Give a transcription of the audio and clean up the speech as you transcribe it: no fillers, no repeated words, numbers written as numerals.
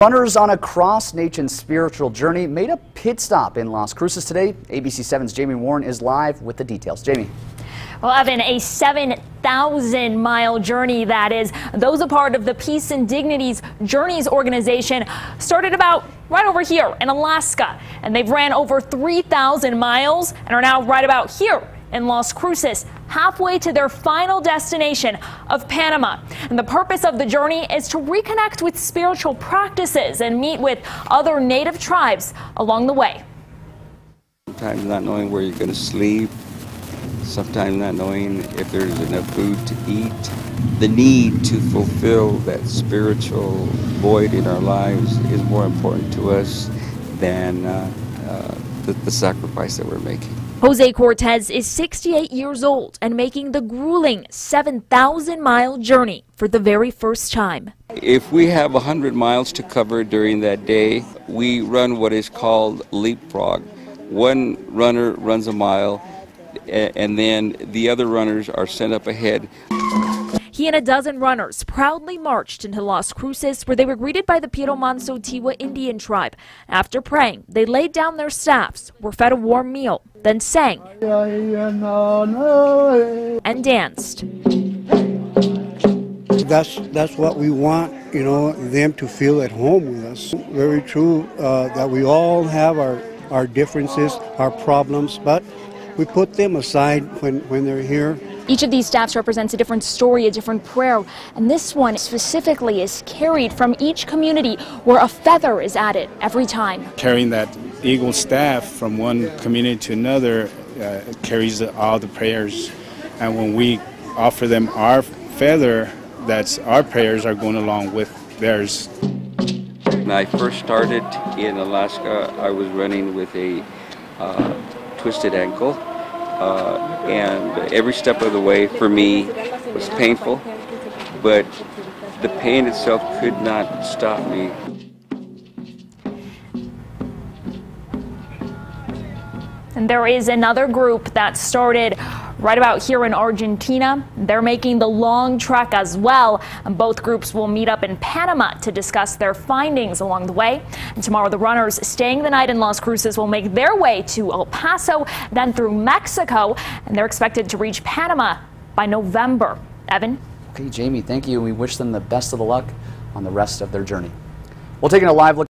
Runners on a cross-nation spiritual journey made a pit stop in Las Cruces today. ABC 7's Jamie Warren is live with the details. Jamie. Well, Evan, a 7,000-mile journey, that is. Those a part of the Peace and Dignity's Journeys organization started about right over here in Alaska. And they've ran over 3,000 miles and are now right about here in Las Cruces, halfway to their final destination of Panama. And the purpose of the journey is to reconnect with spiritual practices and meet with other native tribes along the way. Sometimes not knowing where you're going to sleep, sometimes not knowing if there's enough food to eat. The need to fulfill that spiritual void in our lives is more important to us than the sacrifice that we're making. Jose Cortez is 68 years old and making the grueling 7,000-mile journey for the very first time. If we have 100 miles to cover during that day, we run what is called leapfrog. One runner runs a mile, and then the other runners are sent up ahead. He and a dozen runners proudly marched into Las Cruces, where they were greeted by the Piro Manso Tiwa Indian tribe. After praying, they laid down their staffs, were fed a warm meal, then sang and danced. That's what we want, you know, them to feel at home with us. Very true that we all have our differences, our problems, but we put them aside when they're here. Each of these staffs represents a different story, a different prayer, and this one specifically is carried from each community where a feather is added every time. Carrying that eagle staff from one community to another carries all the prayers, and when we offer them our feather, that's our prayers are going along with theirs. When I first started in Alaska, I was running with a twisted ankle. And every step of the way for me was painful, but the pain itself could not stop me. And there is another group that started right about here in Argentina. They're making the long trek as well. And both groups will meet up in Panama to discuss their findings along the way. And tomorrow, the runners staying the night in Las Cruces will make their way to El Paso, then through Mexico. And they're expected to reach Panama by November. Evan? Okay, Jamie, thank you. We wish them the best of the luck on the rest of their journey. We'll take a live look